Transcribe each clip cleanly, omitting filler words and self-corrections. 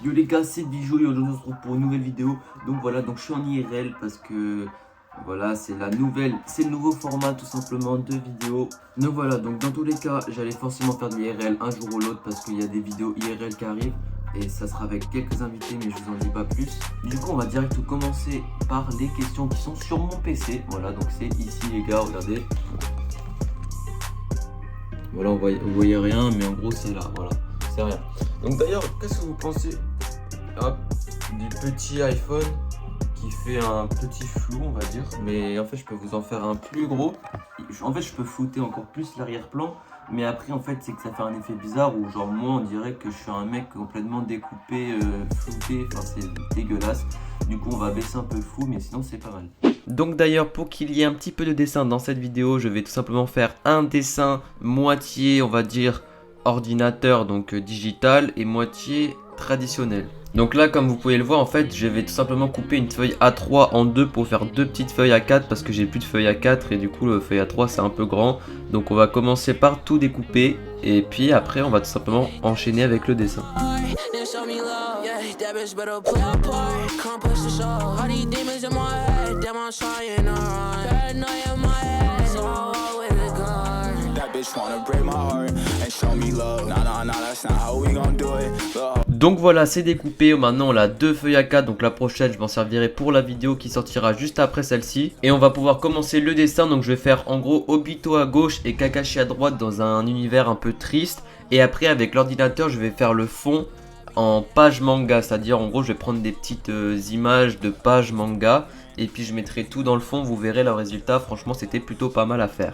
Yo les gars, c'est Bijou et aujourd'hui on se retrouve pour une nouvelle vidéo. Donc voilà, donc je suis en IRL parce que voilà, c'est le nouveau format tout simplement de vidéo. Donc voilà, donc dans tous les cas, j'allais forcément faire de l'IRL un jour ou l'autre parce qu'il y a des vidéos IRL qui arrivent. Et ça sera avec quelques invités, mais je vous en dis pas plus. Du coup, on va direct commencer par les questions qui sont sur mon PC. Voilà, donc c'est ici les gars, regardez. Voilà, vous voyez rien, mais en gros c'est là, voilà, c'est rien. Donc d'ailleurs, qu'est-ce que vous pensez du petit iPhone qui fait un petit flou, on va dire, mais en fait je peux vous en faire un plus gros. En fait je peux flouter encore plus l'arrière-plan, mais après en fait c'est que ça fait un effet bizarre où genre moi on dirait que je suis un mec complètement découpé, flouté, enfin c'est dégueulasse. Du coup on va baisser un peu le flou, mais sinon c'est pas mal. Donc d'ailleurs pour qu'il y ait un petit peu de dessin dans cette vidéo, je vais tout simplement faire un dessin moitié on va dire ordinateur, donc digital, et moitié traditionnel. Donc là comme vous pouvez le voir en fait je vais tout simplement couper une feuille A3 en deux pour faire deux petites feuilles A4 parce que j'ai plus de feuilles A4 et du coup le feuille A3 c'est un peu grand. Donc on va commencer par tout découper et puis après on va tout simplement enchaîner avec le dessin. Donc voilà, c'est découpé. Maintenant on a deux feuilles A4, donc la prochaine je m'en servirai pour la vidéo qui sortira juste après celle-ci. Et on va pouvoir commencer le dessin. Donc je vais faire en gros Obito à gauche et Kakashi à droite dans un univers un peu triste. Et après avec l'ordinateur je vais faire le fond en page manga, c'est-à-dire en gros je vais prendre des petites images de pages manga et puis je mettrai tout dans le fond, vous verrez le résultat. Franchement c'était plutôt pas mal à faire.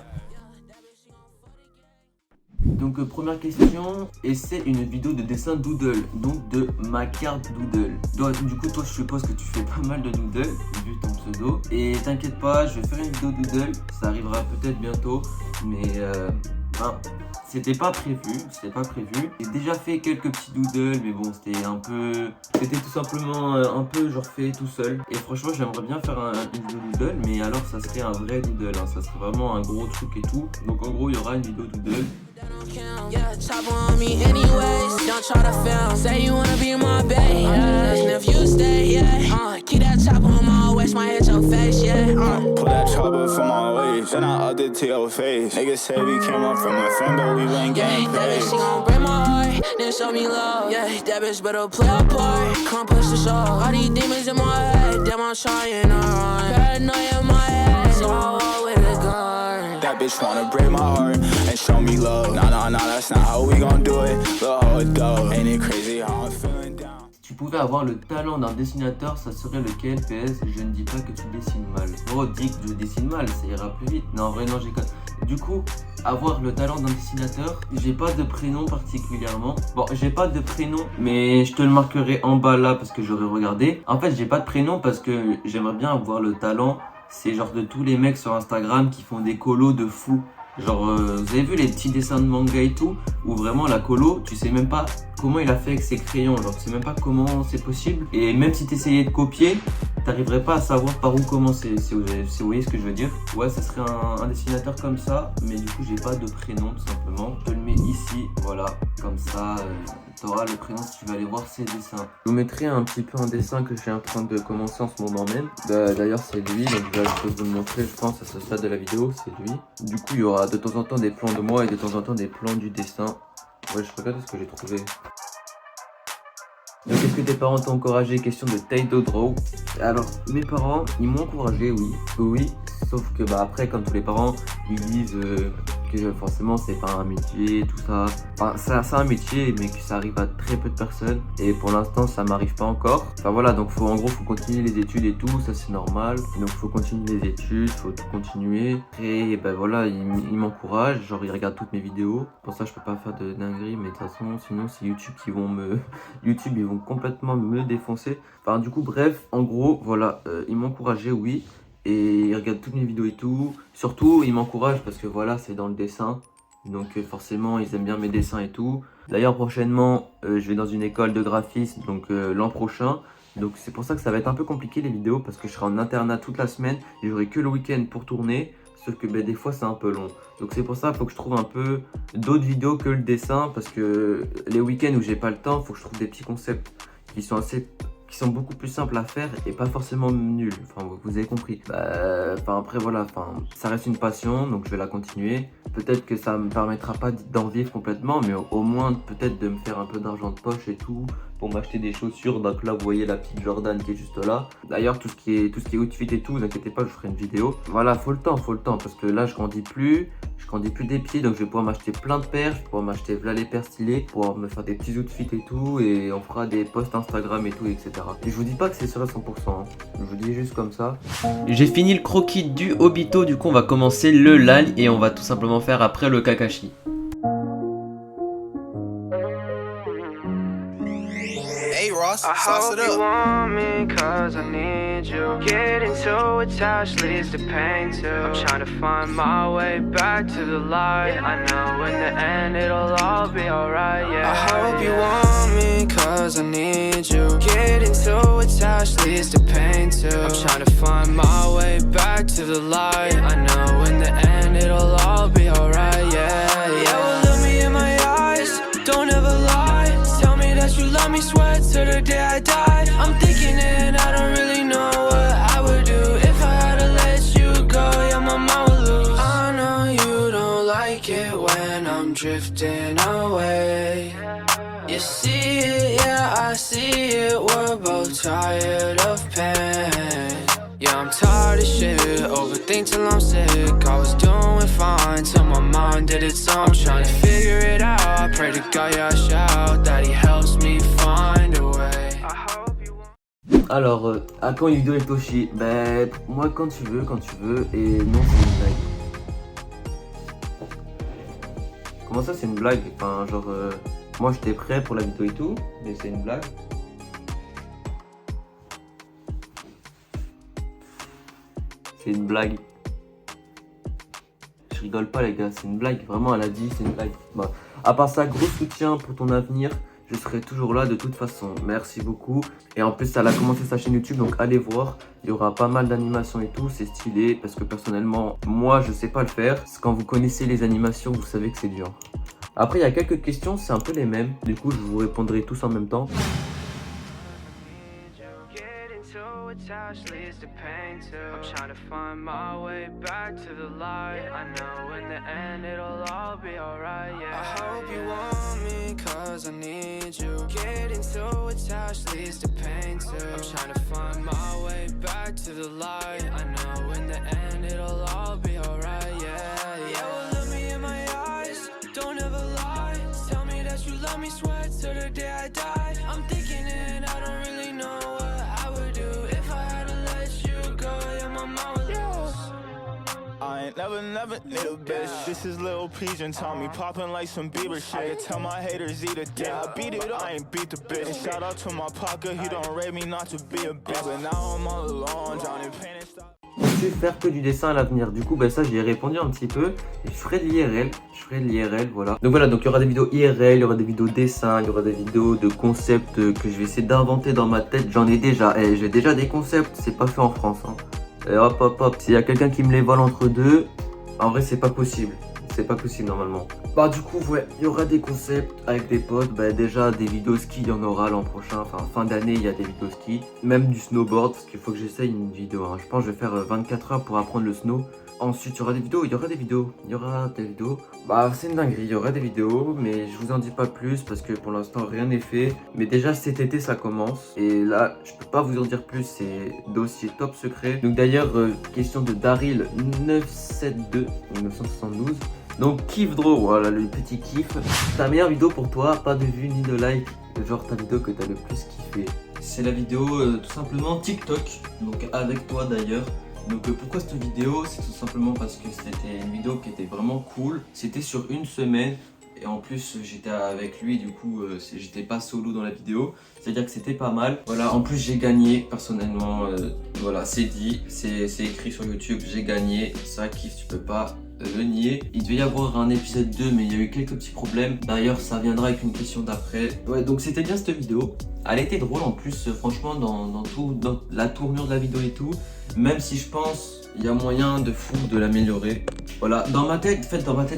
Donc première question, et c'est une vidéo de dessin doodle, donc de ma carte doodle. Donc, du coup toi je suppose que tu fais pas mal de doodle, vu ton pseudo. Et t'inquiète pas, je vais faire une vidéo doodle, ça arrivera peut-être bientôt, mais c'était pas prévu. J'ai déjà fait quelques petits doodles, mais bon c'était tout simplement un peu genre fait tout seul. Et franchement j'aimerais bien faire une vidéo doodle, mais alors ça serait un vrai doodle, hein. Ça serait vraiment un gros truc et tout. Donc en gros il y aura une vidéo doodle. Yeah, chop on me anyways. Don't try to fail. Say you wanna be my babe. And if you stay, yeah. Keep that chop on my waist, my head your face, yeah. Pull that chopper from my waist, and I upped it to your face. Niggas say we came up from a friend, but we went getting paid. That bitch, she gon' break my heart, then show me love. Yeah, that bitch better play a part. Come push the show. All these demons in my head, damn I'm trying to run. Paranoia in my head, so I walk with a gun. That bitch wanna break my heart and show me love. Nah, that's not how we gon' do it. Look how it go. Ain't it crazy how I'm feeling down? Si tu pouvais avoir le talent d'un dessinateur, ça serait lequel? PS, je ne dis pas que tu dessines mal. Oh, dis que je dessine mal, ça ira plus vite. Non, vraiment, j'ai... Du coup, avoir le talent d'un dessinateur, j'ai pas de prénom particulièrement. Bon, j'ai pas de prénom, mais je te le marquerai en bas là parce que j'aurais regardé. En fait, j'ai pas de prénom parce que j'aimerais bien avoir le talent. C'est genre de tous les mecs sur Instagram qui font des colos de fou. Genre, vous avez vu les petits dessins de manga et tout, où vraiment la colo, tu sais même pas comment il a fait avec ses crayons, genre tu sais même pas comment c'est possible. Et même si tu essayais de copier, t'arriverais pas à savoir par où commencer, si vous voyez ce que je veux dire. Ouais, ça serait un dessinateur comme ça, mais du coup j'ai pas de prénom tout simplement. Je te le mets ici, voilà, comme ça, t'auras le prénom si tu vas aller voir ses dessins. Je vous mettrai un petit peu un dessin que je suis en train de commencer en ce moment même. D'ailleurs c'est lui, donc je peux vous le montrer, je pense à ce stade de la vidéo, c'est lui. Du coup il y aura de temps en temps des plans de moi et de temps en temps des plans du dessin. Ouais, je regarde ce que j'ai trouvé. Donc est-ce que tes parents t'ont encouragé? Question de Taito Draw. Alors mes parents ils m'ont encouragé, oui, sauf que après comme tous les parents ils disent que forcément c'est pas un métier, tout ça. Enfin c'est un métier mais que ça arrive à très peu de personnes et pour l'instant ça m'arrive pas encore. Enfin voilà, donc en gros faut continuer les études et tout, ça c'est normal. Et donc faut continuer les études, faut tout continuer. Et voilà, ils m'encouragent, genre ils regardent toutes mes vidéos. Pour ça je peux pas faire de dinguerie, mais de toute façon sinon c'est YouTube qui vont YouTube ils vont complètement me défoncer. Enfin du coup bref, en gros voilà, ils m'ont encouragé, oui. Et ils regardent toutes mes vidéos et tout. Surtout, ils m'encouragent parce que voilà, c'est dans le dessin. Donc forcément, ils aiment bien mes dessins et tout. D'ailleurs, prochainement, je vais dans une école de graphisme, donc l'an prochain. Donc c'est pour ça que ça va être un peu compliqué les vidéos parce que je serai en internat toute la semaine. Et j'aurai que le week-end pour tourner. Sauf que des fois, c'est un peu long. Donc c'est pour ça qu'il faut que je trouve un peu d'autres vidéos que le dessin. Parce que les week-ends où j'ai pas le temps, il faut que je trouve des petits concepts. qui sont beaucoup plus simples à faire et pas forcément nuls. Enfin, vous avez compris. Après, voilà, ça reste une passion, donc je vais la continuer. Peut-être que ça me permettra pas d'en vivre complètement, mais au moins peut-être de me faire un peu d'argent de poche et tout, pour m'acheter des chaussures. Donc là, vous voyez la petite Jordan qui est juste là. D'ailleurs, tout ce qui est outfit et tout, vous inquiétez pas, je ferai une vidéo. Voilà, faut le temps, parce que là, je grandis plus des pieds, donc je vais pouvoir m'acheter plein de paires, je vais pouvoir m'acheter là les paires stylées, pouvoir me faire des petits outfits et tout, et on fera des posts Instagram et tout, etc. Et je vous dis pas que c'est sûr à 100%, hein. Je vous dis juste comme ça. J'ai fini le croquis du Obito, du coup on va commencer le lal et on va tout simplement faire après le Kakashi. Hey Ross, sauce it up. Want me cause I need you. Getting so attached leads to pain too. I'm trying to find my way back to the light. I know in the end it'll all be alright, yeah. I hope you want me cause I need you. Getting so attached leads to pain too. I'm trying to find my way back to the light. I know in the end it'll all be alright, yeah, yeah. Well, look me in my eyes, don't ever lie. Tell me that you love me, sweat till the day I die. I'm thinking and I don't really know what I would do if I had to let you go. Yeah, my mind would lose. I know you don't like it when I'm drifting away. You see it, yeah, I see it. We're both tired of pain. Yeah, I'm tired of shit, overthink till I'm sick. I was doing fine till my mind did its own. I'm trying to figure it out, I pray to God, yeah, I shout that he helps me find a way. Alors, à quand une vidéo avec Toshi? Moi quand tu veux, et non c'est une blague. Comment ça c'est une blague? Moi j'étais prêt pour la vidéo et tout, mais c'est une blague. C'est une blague. Je rigole pas les gars, c'est une blague. Vraiment elle a dit c'est une blague. Bah, à part ça, gros soutien pour ton avenir. Je serai toujours là de toute façon. Merci beaucoup. Et en plus elle a commencé sa chaîne YouTube, donc allez voir. Il y aura pas mal d'animations et tout, c'est stylé. Parce que personnellement, moi je sais pas le faire. Quand vous connaissez les animations, vous savez que c'est dur. Après il y a quelques questions, c'est un peu les mêmes. Du coup je vous répondrai tous en même temps. Attached leads to pain too. I'm trying to find my way back to the light. I know in the end it'll all be alright, yeah. I hope you want me cause I need you. Getting so attached leads to pain too. I'm trying to find my way back to the light. I know in the end it'll all be alright, yeah, yeah. Well, look me in my eyes, don't ever lie. Tell me that you love me, sweat till the day I die. I'm thinking and I don't really know what I would do if I had to let you go. Yeah, my mind would lose. I ain't never need a bitch. This is Lil Peach and Tommy popping like some Bieber shit. I can tell my haters eat a dick. I beat it up, I ain't beat the bitch. And shout out to my pocket, he don't rate me not to be a bitch. But now I'm all alone, Johnny Payne and stuff. Tu faire que du dessin à l'avenir. Du coup, ça j'y ai répondu un petit peu. Et je ferai de l'IRL. Voilà. Donc il y aura des vidéos IRL, il y aura des vidéos dessin, il y aura des vidéos de concepts que je vais essayer d'inventer dans ma tête. J'en ai déjà. J'ai déjà des concepts, c'est pas fait en France. Hein. Et hop. S'il y a quelqu'un qui me les vole entre deux, en vrai c'est pas possible. C'est pas possible normalement. Du coup ouais, il y aura des concepts avec des potes. Déjà des vidéos ski, il y en aura l'an prochain. Enfin fin d'année il y a des vidéos ski. Même du snowboard parce qu'il faut que j'essaye une vidéo. Hein. Je pense que je vais faire 24 heures pour apprendre le snow. Ensuite il y aura des vidéos, c'est une dinguerie, il y aura des vidéos, mais je vous en dis pas plus parce que pour l'instant rien n'est fait. Mais déjà cet été ça commence et là je peux pas vous en dire plus, c'est dossier top secret. Donc d'ailleurs question de Daryl 972 1972. Donc kiff draw, voilà le petit kiff. Ta meilleure vidéo pour toi, pas de vues ni de like, genre ta vidéo que t'as le plus kiffé. C'est la vidéo tout simplement TikTok, donc avec toi d'ailleurs. Donc pourquoi cette vidéo? C'est tout simplement parce que c'était une vidéo qui était vraiment cool. C'était sur une semaine et en plus j'étais avec lui, du coup j'étais pas solo dans la vidéo. C'est-à-dire que c'était pas mal. Voilà, en plus j'ai gagné personnellement. Voilà, c'est dit, c'est écrit sur YouTube, j'ai gagné. Ça kiffe, tu peux pas le nier. Il devait y avoir un épisode 2 mais il y a eu quelques petits problèmes. D'ailleurs ça viendra avec une question d'après. Ouais, donc c'était bien cette vidéo. Elle était drôle en plus, franchement dans la tournure de la vidéo et tout. Même si je pense il y a moyen de fou de l'améliorer. Voilà, dans ma tête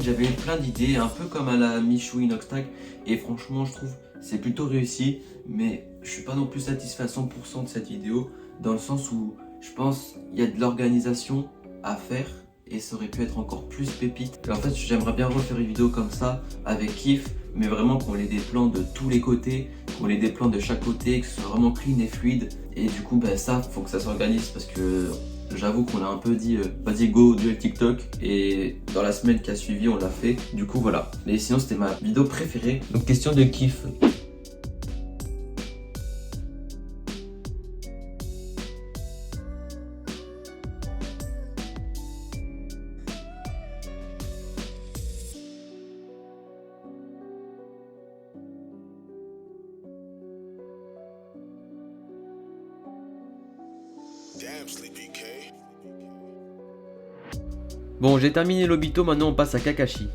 j'avais plein d'idées, un peu comme à la Michou Inoxtag. Et franchement je trouve c'est plutôt réussi. Mais je suis pas non plus satisfait à 100% de cette vidéo. Dans le sens où je pense qu'il y a de l'organisation à faire. Et ça aurait pu être encore plus pépite. Et en fait j'aimerais bien refaire une vidéo comme ça avec Kif, mais vraiment qu'on ait des plans de tous les côtés, qu'on ait des plans de chaque côté, que ce soit vraiment clean et fluide. Et du coup ça faut que ça s'organise parce que j'avoue qu'on a un peu dit vas-y go duel TikTok, et dans la semaine qui a suivi on l'a fait. Du coup voilà, mais sinon c'était ma vidéo préférée. Donc question de Kif. Bon, j'ai terminé l'obito, maintenant on passe à Kakashi.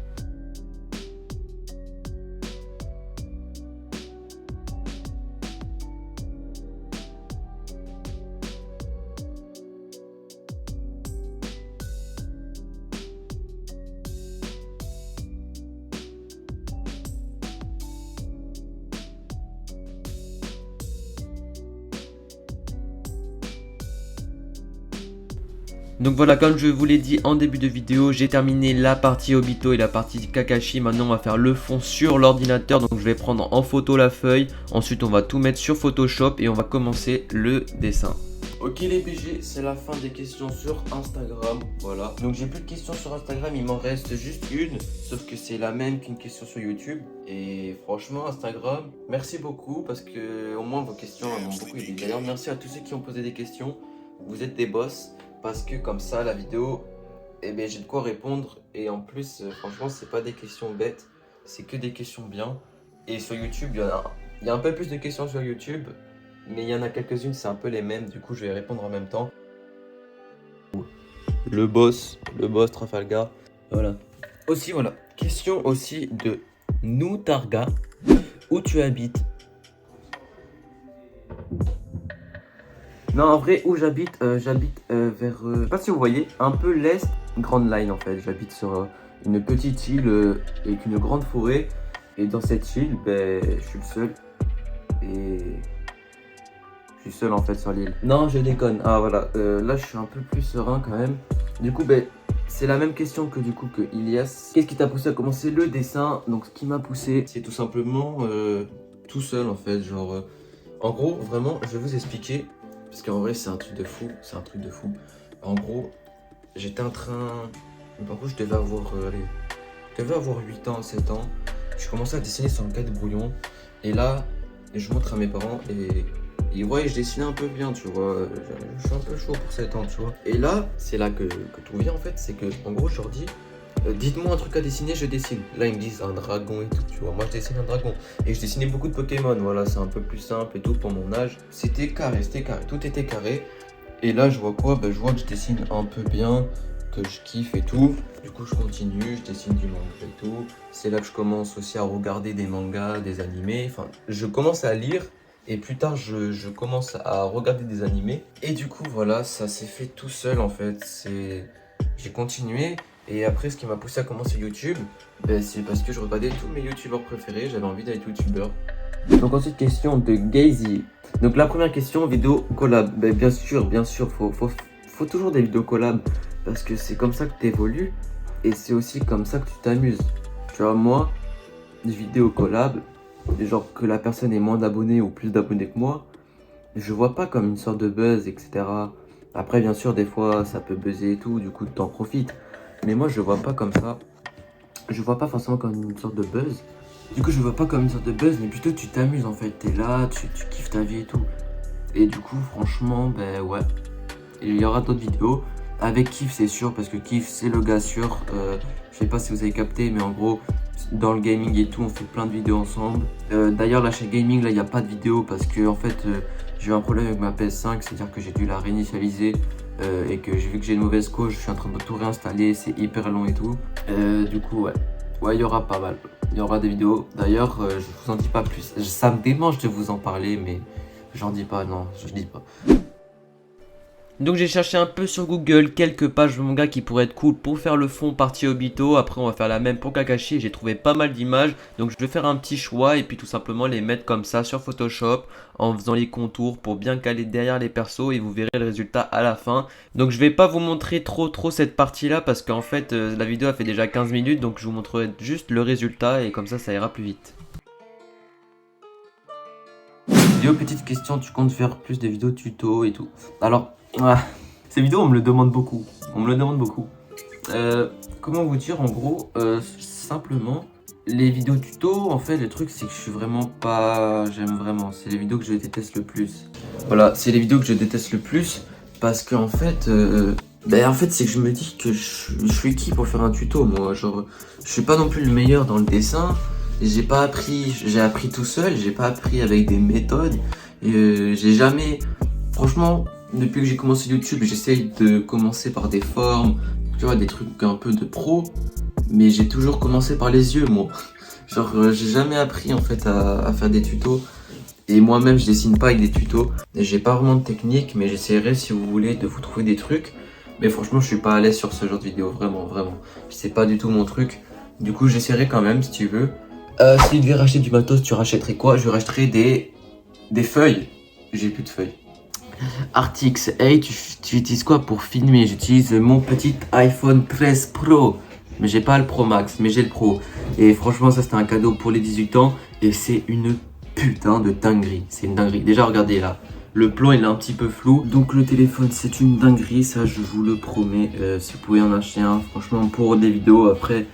Donc voilà, comme je vous l'ai dit en début de vidéo, j'ai terminé la partie Obito et la partie Kakashi. Maintenant on va faire le fond sur l'ordinateur. Donc je vais prendre en photo la feuille. Ensuite on va tout mettre sur Photoshop et on va commencer le dessin. Ok les BG, c'est la fin des questions sur Instagram. Voilà, donc j'ai plus de questions sur Instagram, il m'en reste juste une. Sauf que c'est la même qu'une question sur YouTube. Et franchement Instagram, merci beaucoup parce que au moins vos questions m'ont beaucoup aidé. D'ailleurs merci à tous ceux qui ont posé des questions. Vous êtes des boss. Parce que comme ça la vidéo, eh ben, j'ai de quoi répondre. Et en plus franchement c'est pas des questions bêtes, c'est que des questions bien. Et sur YouTube il y a un peu plus de questions sur YouTube, mais il y en a quelques-unes c'est un peu les mêmes. Du coup je vais répondre en même temps. Le boss Trafalgar. Voilà. Aussi voilà, question aussi de Noutarga. Où tu habites? Non, en vrai, où j'habite, j'habite vers, je sais pas si vous voyez, un peu l'est, Grande Line en fait. J'habite sur une petite île avec une grande forêt. Et dans cette île, ben, je suis le seul. Et je suis seul en fait sur l'île. Non, je déconne. Ah voilà, là je suis un peu plus serein quand même. Du coup, ben, c'est la même question que du coup que Ilias. Qu'est-ce qui t'a poussé à commencer le dessin? Donc ce qui m'a poussé, c'est tout simplement tout seul en fait. Genre, en gros, vraiment, je vais vous expliquer. Parce qu'en vrai c'est un truc de fou, En gros, j'étais en train... En gros je devais avoir 8 ans, 7 ans. Je commençais à dessiner sur le cahier de brouillon. Et là, je montre à mes parents et ouais, je dessinais un peu bien, tu vois. Je suis un peu chaud pour 7 ans, tu vois. Et là, c'est là que tout vient en fait. C'est que en gros je leur dis, dites-moi un truc à dessiner, je dessine. Là ils me disent un dragon et tout, tu vois. Moi je dessine un dragon. Et je dessinais beaucoup de Pokémon, voilà, c'est un peu plus simple et tout pour mon âge. C'était carré, tout était carré. Et là je vois quoi? Je vois que je dessine un peu bien, que je kiffe et tout. Du coup je continue, je dessine du manga et tout. C'est là que je commence aussi à regarder des mangas, des animés. Enfin, je commence à lire. Et plus tard, je commence à regarder des animés. Et du coup, voilà, ça s'est fait tout seul en fait. J'ai continué. Et après, ce qui m'a poussé à commencer YouTube, c'est parce que je regardais tous mes youtubeurs préférés. J'avais envie d'être youtubeur. Donc ensuite, question de Gazy. Donc la première question, vidéo collab. Bien sûr, faut toujours des vidéos collab. Parce que c'est comme ça que tu évolues. Et c'est aussi comme ça que tu t'amuses. Tu vois, moi, des vidéos collab, genre que la personne ait moins d'abonnés ou plus d'abonnés que moi, je vois pas comme une sorte de buzz, etc. Après, bien sûr, des fois, ça peut buzzer et tout. Du coup, t'en profites. Mais moi je vois pas comme ça. Je vois pas forcément comme une sorte de buzz. Du coup je vois pas comme une sorte de buzz, mais plutôt tu t'amuses en fait. T'es là, tu kiffes ta vie et tout. Et du coup franchement ouais. Et il y aura d'autres vidéos. Avec Kif c'est sûr, parce que Kif c'est le gars sûr. Je sais pas si vous avez capté, mais en gros dans le gaming et tout on fait plein de vidéos ensemble. D'ailleurs la chaîne gaming là il n'y a pas de vidéo parce que en fait j'ai eu un problème avec ma PS5. C'est à dire que j'ai dû la réinitialiser. et que j'ai vu que j'ai une mauvaise cause, je suis en train de tout réinstaller, c'est hyper long et tout. Du coup, ouais, il y aura pas mal. Il y aura des vidéos. D'ailleurs, je vous en dis pas plus. Ça me démange de vous en parler, mais j'en dis pas, non, je dis pas. Donc j'ai cherché un peu sur Google quelques pages de manga qui pourraient être cool pour faire le fond partie Obito. Après on va faire la même pour Kakashi. J'ai trouvé pas mal d'images. Donc je vais faire un petit choix et puis tout simplement les mettre comme ça sur Photoshop en faisant les contours pour bien caler derrière les persos et vous verrez le résultat à la fin. Donc je vais pas vous montrer trop cette partie là parce qu'en fait la vidéo a fait déjà 15 minutes. Donc je vous montrerai juste le résultat et comme ça ira plus vite. Vidéo petite question, tu comptes faire plus de vidéos tuto et tout. Alors ces vidéos on me le demande beaucoup. Comment vous dire, en gros, simplement, les vidéos tuto, en fait, le truc c'est que je suis vraiment pas... J'aime vraiment, c'est les vidéos que je déteste le plus. Voilà, c'est les vidéos que je déteste le plus parce qu'en fait, c'est que je me dis que je suis qui pour faire un tuto, moi. Genre, je suis pas non plus le meilleur dans le dessin. J'ai appris tout seul, j'ai pas appris avec des méthodes. J'ai jamais... Franchement... Depuis que j'ai commencé YouTube, j'essaye de commencer par des formes, tu vois, des trucs un peu de pro, mais j'ai toujours commencé par les yeux, moi. Genre, j'ai jamais appris en fait à faire des tutos, et moi-même je dessine pas avec des tutos, et j'ai pas vraiment de technique, mais j'essaierai si vous voulez de vous trouver des trucs, mais franchement je suis pas à l'aise sur ce genre de vidéo, vraiment, c'est pas du tout mon truc, du coup j'essaierai quand même si tu veux. Si tu devais racheter du matos, tu rachèterais quoi? Je rachèterais des feuilles, j'ai plus de feuilles. Artix, hey, tu utilises quoi pour filmer? J'utilise mon petit iPhone 13 Pro. Mais j'ai pas le Pro Max, mais j'ai le Pro. Et franchement, ça c'était un cadeau pour les 18 ans. Et c'est une putain de dinguerie. C'est une dinguerie. Déjà, regardez là. Le plan il est un petit peu flou. Donc le téléphone c'est une dinguerie. Ça je vous le promets. Si vous pouvez en acheter un, franchement pour des vidéos après.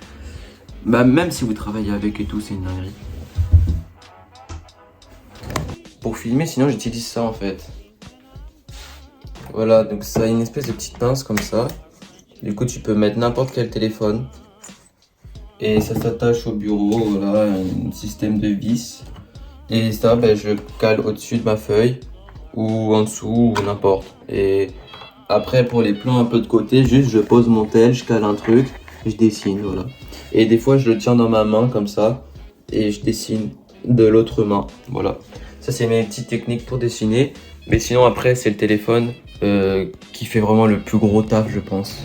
Même si vous travaillez avec et tout, c'est une dinguerie. Pour filmer, sinon j'utilise ça en fait. Voilà, donc ça a une espèce de petite pince comme ça. Du coup, tu peux mettre n'importe quel téléphone. Et ça s'attache au bureau, voilà, un système de vis. Et ça, je cale au-dessus de ma feuille, ou en dessous, ou n'importe. Et après, pour les plans un peu de côté, juste je pose mon tel, je cale un truc, je dessine, voilà. Et des fois, je le tiens dans ma main comme ça, et je dessine de l'autre main, voilà. Ça, c'est mes petites techniques pour dessiner. Mais sinon, après, c'est le téléphone qui fait vraiment le plus gros taf, je pense.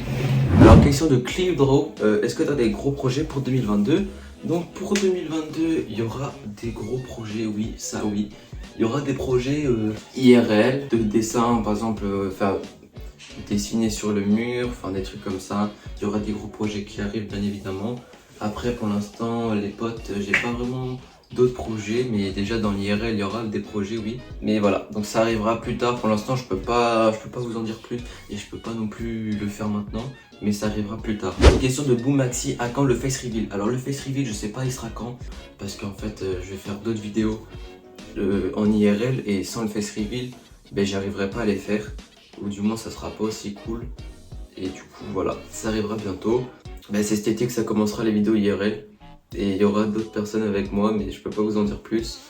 Alors, question de Clipdraw. Est-ce que tu as des gros projets pour 2022? Donc, pour 2022, il y aura des gros projets, oui, ça oui. Il y aura des projets IRL, de dessin, par exemple, dessiner sur le mur, enfin des trucs comme ça. Il y aura des gros projets qui arrivent, bien évidemment. Après, pour l'instant, les potes, j'ai pas vraiment... d'autres projets, mais déjà dans l'IRL il y aura des projets, oui, mais voilà, donc ça arrivera plus tard. Pour l'instant je peux pas vous en dire plus et je peux pas non plus le faire maintenant, mais ça arrivera plus tard. Question de Boomaxi, à quand le face reveal? Alors le face reveal je sais pas il sera quand, parce qu'en fait je vais faire d'autres vidéos en IRL et sans le face reveal j'arriverai pas à les faire, ou du moins ça sera pas aussi cool, et du coup voilà, ça arrivera bientôt. C'est cet été que ça commencera les vidéos IRL. Et il y aura d'autres personnes avec moi, mais je peux pas vous en dire plus.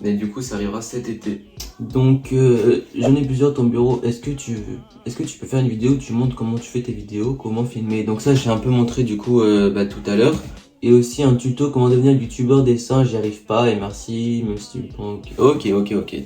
Mais du coup, ça arrivera cet été. Donc, j'en ai plusieurs dans ton bureau. Est-ce que tu peux faire une vidéo où tu montres comment tu fais tes vidéos, comment filmer? Donc ça, j'ai un peu montré du coup tout à l'heure. Et aussi un tuto comment devenir youtubeur dessin, j'y arrive pas. Et merci, même si tu penses... Ok.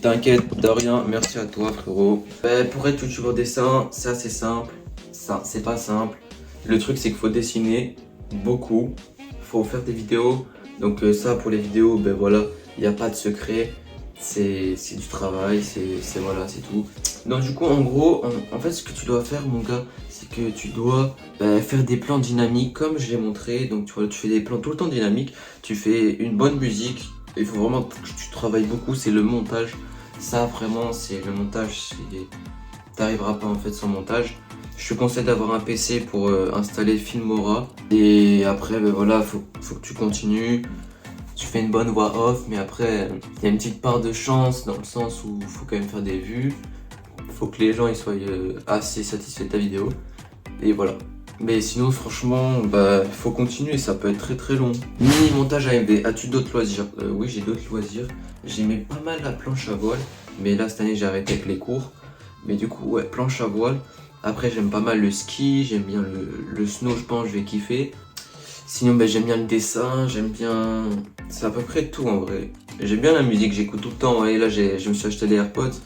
T'inquiète, de rien. Merci à toi, frérot. Pour être youtubeur dessin, ça c'est simple. Ça, c'est pas simple. Le truc, c'est qu'il faut dessiner beaucoup. Faut faire des vidéos, donc ça pour les vidéos, voilà, il n'y a pas de secret, c'est du travail, c'est voilà, c'est tout. Donc du coup en gros, en fait ce que tu dois faire mon gars, c'est que tu dois faire des plans dynamiques comme je l'ai montré. Donc tu vois, tu fais des plans tout le temps dynamiques, tu fais une bonne musique, il faut vraiment que tu travailles beaucoup, c'est le montage, ça vraiment c'est le montage, t'arriveras pas en fait sans montage. Je te conseille d'avoir un PC pour installer Filmora. Et après, voilà, faut que tu continues. Tu fais une bonne voix off, mais après, il y a une petite part de chance dans le sens où il faut quand même faire des vues. Il faut que les gens ils soient assez satisfaits de ta vidéo. Et voilà. Mais sinon, franchement, faut continuer, ça peut être très très long. Mini montage AMV, as-tu d'autres loisirs? Oui, j'ai d'autres loisirs. J'aimais pas mal la planche à voile, mais là, cette année, j'ai arrêté avec les cours. Mais du coup, ouais, planche à voile. Après j'aime pas mal le ski, j'aime bien le snow, je pense, je vais kiffer. Sinon j'aime bien le dessin, j'aime bien... C'est à peu près tout en vrai. J'aime bien la musique, j'écoute tout le temps. Et là je me suis acheté des AirPods.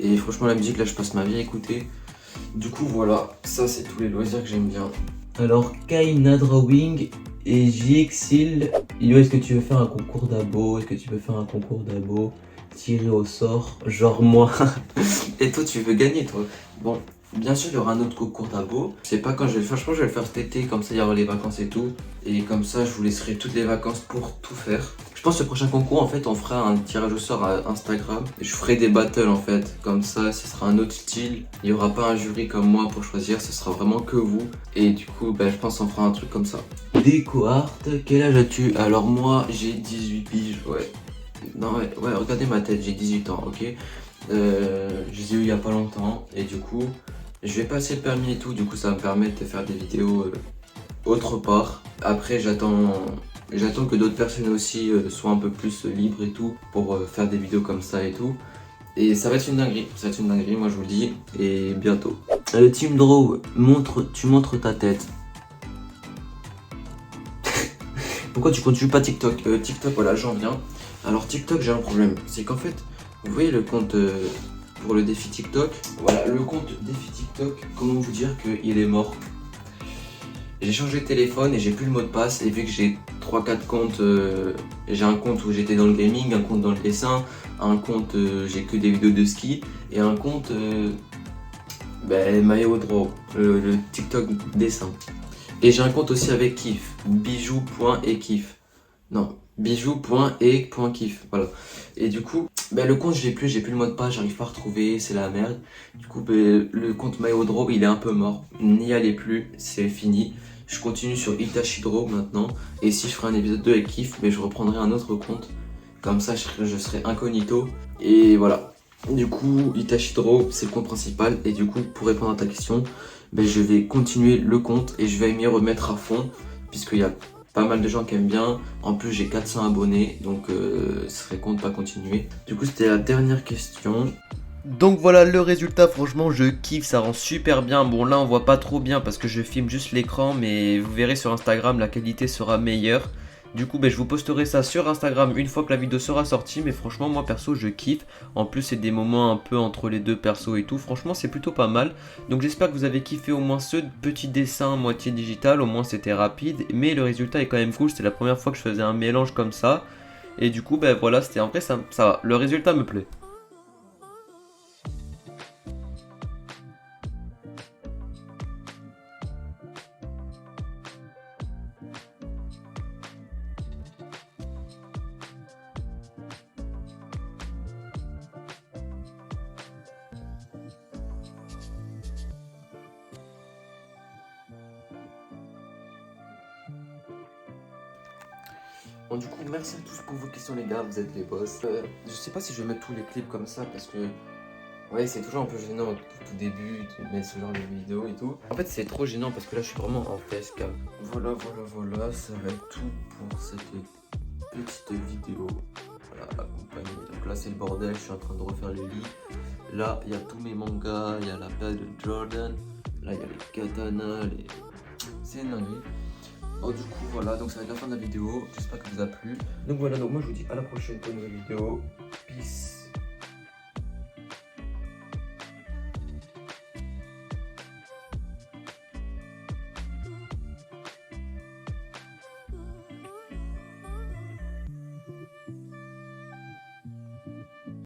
Et franchement la musique là je passe ma vie à écouter. Du coup voilà, ça c'est tous les loisirs que j'aime bien. Alors Kaina Drawing et JXil, est-ce que tu veux faire un concours d'abo? Est-ce que tu veux faire un concours d'abo tiré au sort, genre moi? Et toi tu veux gagner toi? Bon, bien sûr il y aura un autre concours d'abo. Je sais pas quand je vais le faire, je pense que je vais le faire cet été, comme ça il y aura les vacances et tout. Et comme ça je vous laisserai toutes les vacances pour tout faire. Je pense que le prochain concours en fait on fera un tirage au sort à Instagram. Je ferai des battles en fait, comme ça ce sera un autre style. Il n'y aura pas un jury comme moi pour choisir, ce sera vraiment que vous. Et du coup je pense qu'on fera un truc comme ça. Déco Art, quel âge as-tu? Alors moi j'ai 18 piges, ouais. Non ouais, regardez ma tête, j'ai 18 ans, ok. Je les ai eu il y a pas longtemps et du coup je vais passer le permis et tout, du coup ça va me permettre de faire des vidéos autre part. Après j'attends que d'autres personnes aussi soient un peu plus libres et tout pour faire des vidéos comme ça et tout. Et ça va être une dinguerie, moi je vous le dis, et bientôt. Team Draw, tu montres ta tête. Pourquoi tu continues pas TikTok? TikTok, voilà, j'en viens. Alors TikTok, j'ai un problème, c'est qu'en fait, vous voyez le compte pour le défi TikTok? Voilà, le compte défi TikTok, comment vous dire qu'il est mort? J'ai changé de téléphone et j'ai plus le mot de passe, et vu que j'ai 3-4 comptes, j'ai un compte où j'étais dans le gaming, un compte dans le dessin, un compte j'ai que des vidéos de ski, et un compte MyOdraw, le TikTok dessin. Et j'ai un compte aussi avec Kif, bijou.ekif. Non, bijou.e.kif, voilà. Et du coup, le compte j'ai plus le mot de passe, j'arrive pas à retrouver, c'est la merde. Du coup, le compte MyOdraw il est un peu mort, n'y allez plus, c'est fini. Je continue sur Itachi Draw maintenant. Et si je ferai un épisode 2 avec Kif, je reprendrai un autre compte. Comme ça, je serai incognito. Et voilà. Du coup, Itachi Draw, c'est le compte principal. Et du coup, pour répondre à ta question, je vais continuer le compte et je vais m'y remettre à fond. Puisqu'il y a pas mal de gens qui aiment bien. En plus, j'ai 400 abonnés. Donc, ce serait con de pas continuer. Du coup, c'était la dernière question. Donc voilà le résultat, franchement je kiffe, ça rend super bien. Bon là on voit pas trop bien parce que je filme juste l'écran, mais vous verrez sur Instagram la qualité sera meilleure. Du coup je vous posterai ça sur Instagram une fois que la vidéo sera sortie, mais franchement moi perso je kiffe. En plus c'est des moments un peu entre les deux persos et tout, franchement c'est plutôt pas mal. Donc j'espère que vous avez kiffé au moins ce petit dessin moitié digital, au moins c'était rapide. Mais le résultat est quand même cool, c'était la première fois que je faisais un mélange comme ça. Et du coup voilà, c'était en vrai ça va, le résultat me plaît. Bon du coup merci à tous pour vos questions les gars, vous êtes les boss. Je sais pas si je vais mettre tous les clips comme ça parce que ouais c'est toujours un peu gênant au tout début de mettre ce genre de vidéo et tout. En fait c'est trop gênant parce que là je suis vraiment en facecam. Voilà, ça va être tout pour cette petite vidéo. Voilà, accompagné. Donc là c'est le bordel, je suis en train de refaire le lit. Là il y a tous mes mangas, il y a la paire de Jordan. Là il y a les katanas, c'est une dinguerie. Oh, du coup voilà, donc ça va être la fin de la vidéo, j'espère que ça vous a plu. Donc voilà, donc moi je vous dis à la prochaine pour une nouvelle vidéo. Peace.